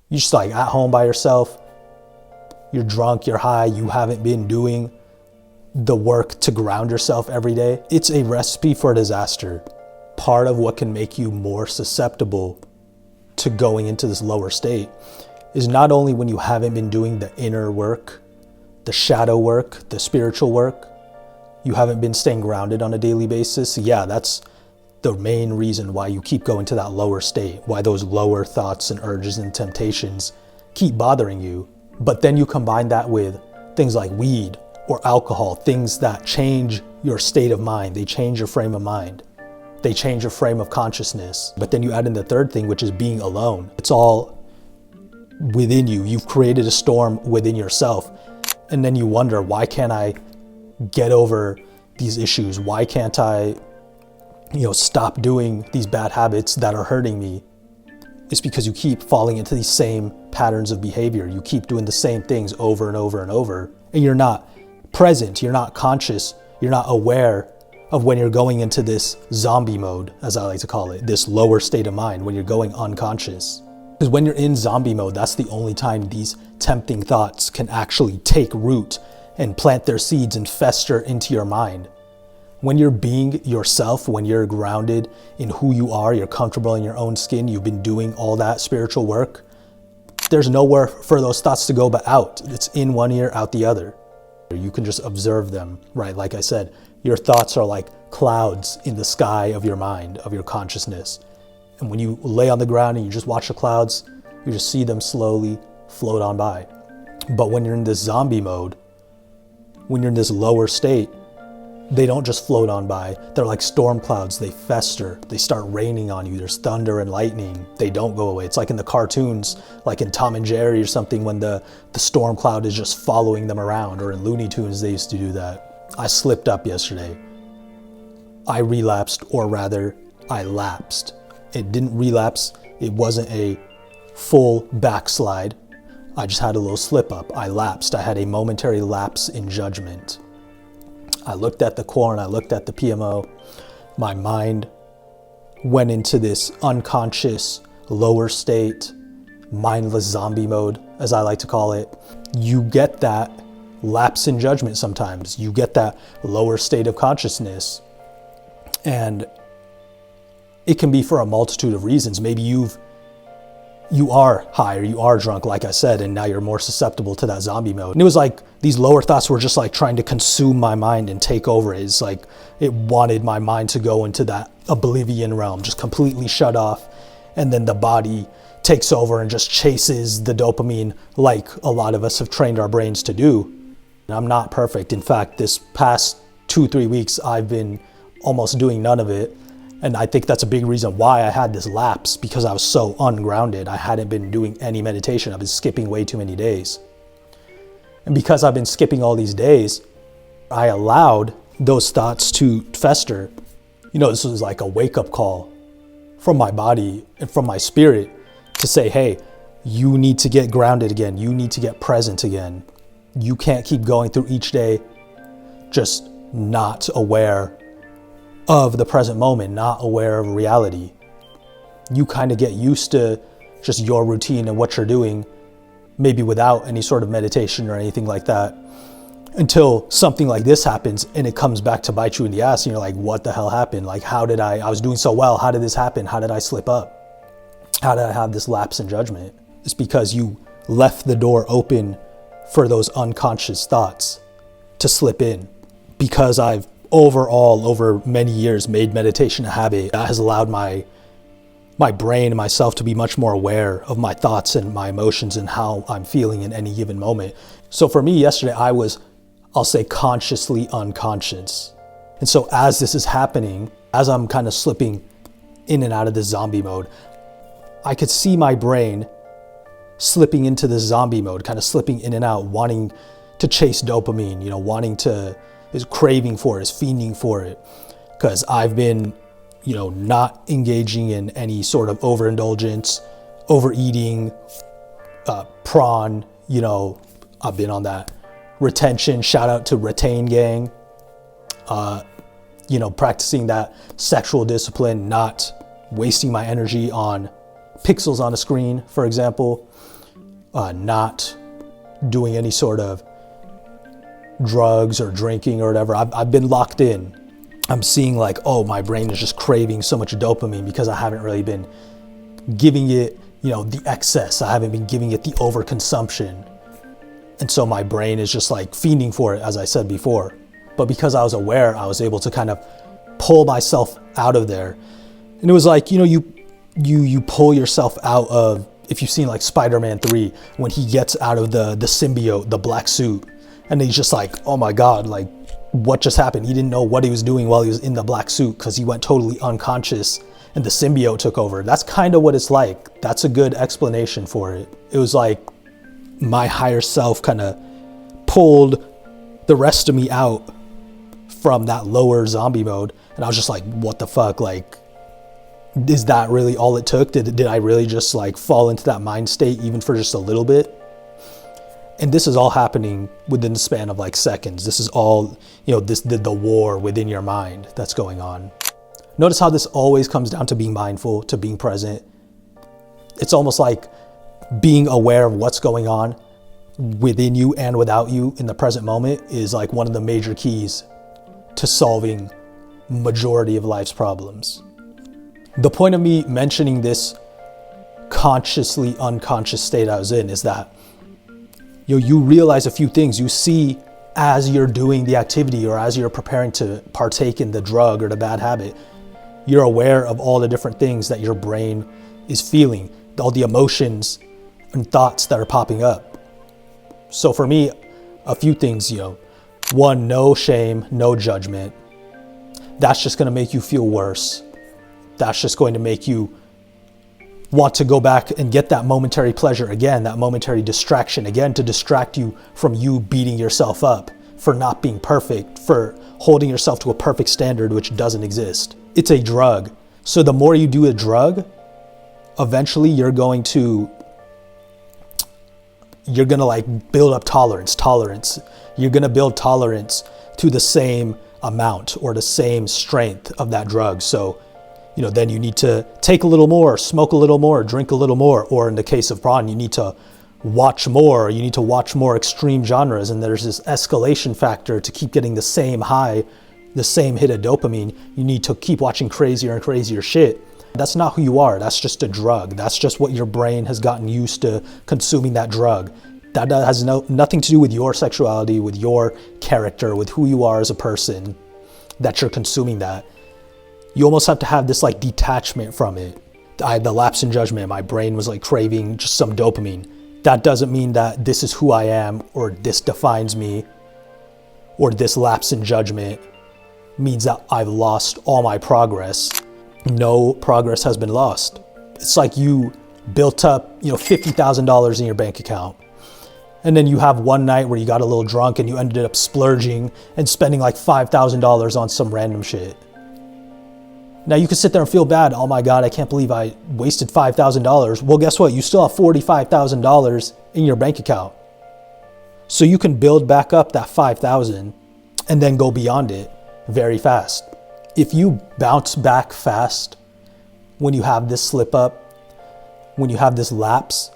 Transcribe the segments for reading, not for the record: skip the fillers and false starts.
You just like at home by yourself, you're drunk, you're high, you haven't been doing the work to ground yourself every day. It's a recipe for disaster. Part of what can make you more susceptible to going into this lower state is not only when you haven't been doing the inner work, the shadow work, the spiritual work, you haven't been staying grounded on a daily basis. Yeah, that's the main reason why you keep going to that lower state, why those lower thoughts and urges and temptations keep bothering you. But then you combine that with things like weed or alcohol, things that change your state of mind. They change your frame of mind. They change your frame of consciousness. But then you add in the third thing, which is being alone. It's all within you. You've created a storm within yourself. And then you wonder, why can't I get over these issues? Why can't I, stop doing these bad habits that are hurting me? It's because you keep falling into these same patterns of behavior. You keep doing the same things over and over and over. And you're not present, you're not conscious, you're not aware of when you're going into this zombie mode, as I like to call it, this lower state of mind, when you're going unconscious. Because when you're in zombie mode, that's the only time these tempting thoughts can actually take root and plant their seeds and fester into your mind. When you're being yourself, when you're grounded in who you are, you're comfortable in your own skin, you've been doing all that spiritual work, there's nowhere for those thoughts to go but out. It's in one ear, out the other. You can just observe them, right? Like I said, your thoughts are like clouds in the sky of your mind, of your consciousness. And when you lay on the ground and you just watch the clouds, you just see them slowly float on by. But when you're in this zombie mode, when you're in this lower state, they don't just float on by. They're like storm clouds. They fester. They start raining on you. There's thunder and lightning. They don't go away. It's like in the cartoons, like in Tom and Jerry or something, when the storm cloud is just following them around, or in Looney Tunes, they used to do that. I slipped up yesterday. I relapsed, or rather, I lapsed. It didn't relapse. It wasn't a full backslide. I just had a little slip up. I lapsed. I had a momentary lapse in judgment. I looked at the corn, I looked at the PMO. My mind went into this unconscious, lower state, mindless zombie mode, as I like to call it. You get that lapse in judgment sometimes. You get that lower state of consciousness. And it can be for a multitude of reasons. Maybe you are high or you are drunk, like I said, and now you're more susceptible to that zombie mode. And it was like these lower thoughts were just like trying to consume my mind and take over. It's like it wanted my mind to go into that oblivion realm, just completely shut off. And then the body takes over and just chases the dopamine like a lot of us have trained our brains to do. And I'm not perfect. In fact, this past 2-3 weeks, I've been almost doing none of it. And I think that's a big reason why I had this lapse, because I was so ungrounded. I hadn't been doing any meditation. I've been skipping way too many days. And because I've been skipping all these days, I allowed those thoughts to fester. This was like a wake-up call from my body and from my spirit to say, hey, you need to get grounded again. You need to get present again. You can't keep going through each day just not aware of the present moment, not aware of reality. You kind of get used to just your routine and what you're doing, maybe without any sort of meditation or anything like that, until something like this happens and it comes back to bite you in the ass and you're like, what the hell happened? Like, I was doing so well. How did this happen? How did I slip up? How did I have this lapse in judgment? It's because you left the door open for those unconscious thoughts to slip in. Because I've over many years made meditation a habit, that has allowed my brain and myself to be much more aware of my thoughts and my emotions and how I'm feeling in any given moment. So for me yesterday, I was, I'll say, consciously unconscious. And so as this is happening, as I'm kind of slipping in and out of this zombie mode, I could see my brain slipping into this zombie mode, kind of slipping in and out, wanting to chase dopamine, is craving for it, is fiending for it. Because I've been, not engaging in any sort of overindulgence, overeating, prawn, I've been on that retention, shout out to Retain Gang, practicing that sexual discipline, not wasting my energy on pixels on a screen, for example. not doing any sort of drugs or drinking or whatever. I've been locked in. I'm seeing like, oh, my brain is just craving so much dopamine because I haven't really been giving it, the excess. I haven't been giving it the overconsumption. And so my brain is just like fiending for it, as I said before. But because I was aware, I was able to kind of pull myself out of there. And it was like, you pull yourself out of, if you've seen like Spider-Man 3, when he gets out of the symbiote, the black suit, and he's just like, oh my God, like what just happened? He didn't know what he was doing while he was in the black suit because he went totally unconscious and the symbiote took over. That's kind of what it's like. That's a good explanation for it. It was like my higher self kind of pulled the rest of me out from that lower zombie mode. And I was just like, what the fuck? Like, is that really all it took? Did I really just like fall into that mind state even for just a little bit? And this is all happening within the span of like seconds. This is all, the war within your mind that's going on. Notice how this always comes down to being mindful, to being present. It's almost like being aware of what's going on within you and without you in the present moment is like one of the major keys to solving majority of life's problems. The point of me mentioning this consciously unconscious state I was in is that you realize a few things. You see as you're doing the activity or as you're preparing to partake in the drug or the bad habit, you're aware of all the different things that your brain is feeling, all the emotions and thoughts that are popping up. So for me, a few things, one, no shame, no judgment. That's just going to make you feel worse. That's just going to make you want to go back and get that momentary pleasure again, that momentary distraction again, to distract you from you beating yourself up for not being perfect, for holding yourself to a perfect standard which doesn't exist. It's a drug. So the more you do a drug, eventually you're going to like build up tolerance. You're going to build tolerance to the same amount or the same strength of that drug. So then you need to take a little more, smoke a little more, drink a little more, or in the case of prawn, you need to watch more. You need to watch more extreme genres, and there's this escalation factor to keep getting the same high, the same hit of dopamine. You need to keep watching crazier and crazier shit. That's not who you are. That's just a drug. That's just what your brain has gotten used to consuming that drug. That has nothing to do with your sexuality, with your character, with who you are as a person, that you're consuming that. You almost have to have this like detachment from it. I had the lapse in judgment. My brain was like craving just some dopamine. That doesn't mean that this is who I am, or this defines me, or this lapse in judgment means that I've lost all my progress. No progress has been lost. It's like you built up, $50,000 in your bank account. And then you have one night where you got a little drunk and you ended up splurging and spending like $5,000 on some random shit. Now you can sit there and feel bad. Oh my God, I can't believe I wasted $5,000. Well, guess what? You still have $45,000 in your bank account. So you can build back up that $5,000 and then go beyond it very fast. If you bounce back fast when you have this slip up, when you have this lapse,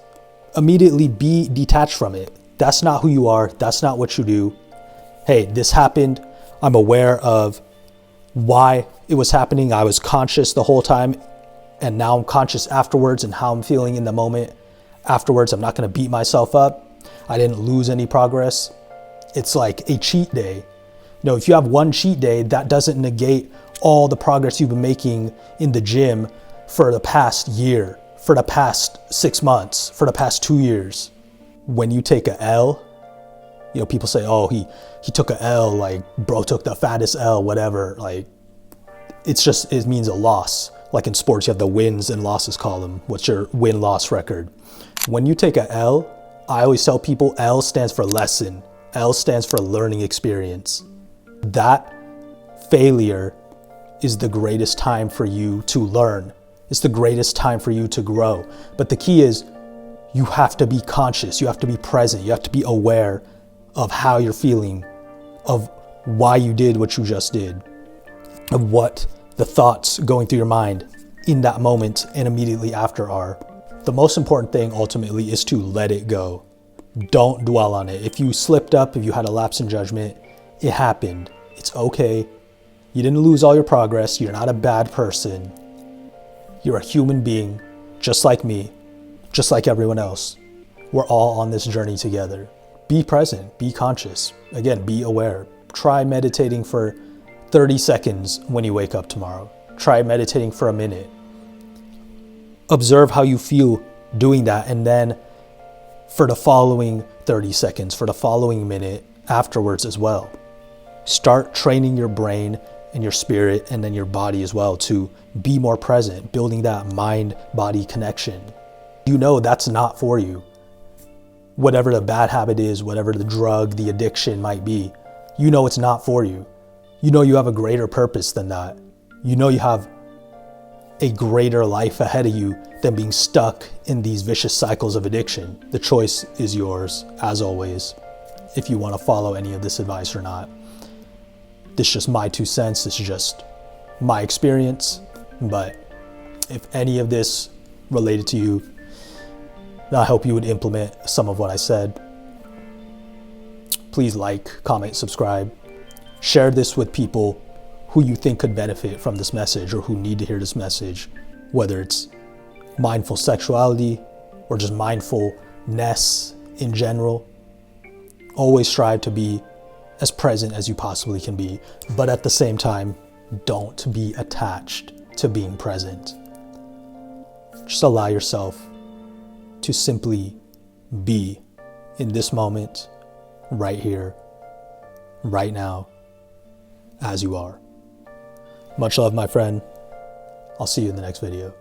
immediately be detached from it. That's not who you are. That's not what you do. Hey, this happened. I'm aware of why it was happening. I was conscious the whole time, and now I'm conscious afterwards and how I'm feeling in the moment afterwards. I'm not going to beat myself up. I didn't lose any progress. It's like a cheat day. If you have one cheat day, that doesn't negate all the progress you've been making in the gym for the past year, for the past 6 months, for the past 2 years. When you take a L, people say, oh, he took a L, like bro took the fattest L, whatever. Like it means a loss. Like in sports, you have the wins and losses column. What's your win-loss record? When you take a L, I always tell people L stands for lesson. L stands for learning experience. That failure is the greatest time for you to learn. It's the greatest time for you to grow. But the key is you have to be conscious. You have to be present. You have to be aware of how you're feeling, of why you did what you just did, of what the thoughts going through your mind in that moment and immediately after are. The most important thing ultimately is to let it go. Don't dwell on it. If you slipped up, if you had a lapse in judgment, it happened. It's okay. You didn't lose all your progress. You're not a bad person. You're a human being, just like me, just like everyone else. We're all on this journey together. Be present, be conscious. Again, be aware. Try meditating for 30 seconds when you wake up tomorrow. Try meditating for a minute. Observe how you feel doing that, and then for the following 30 seconds, for the following minute afterwards as well. Start training your brain and your spirit and then your body as well to be more present, building that mind-body connection. You know that's not for you. Whatever the bad habit is, whatever the drug, the addiction might be, you know it's not for you. You know you have a greater purpose than that. You know you have a greater life ahead of you than being stuck in these vicious cycles of addiction. The choice is yours, as always, if you want to follow any of this advice or not. This is just my 2 cents. This is just my experience. But if any of this related to you, I hope you would implement some of what I said. Please like, comment, subscribe. Share this with people who you think could benefit from this message or who need to hear this message, whether it's mindful sexuality or just mindfulness in general. Always strive to be as present as you possibly can be, but at the same time, don't be attached to being present. Just allow yourself to simply be in this moment, right here, right now, as you are. Much love, my friend. I'll see you in the next video.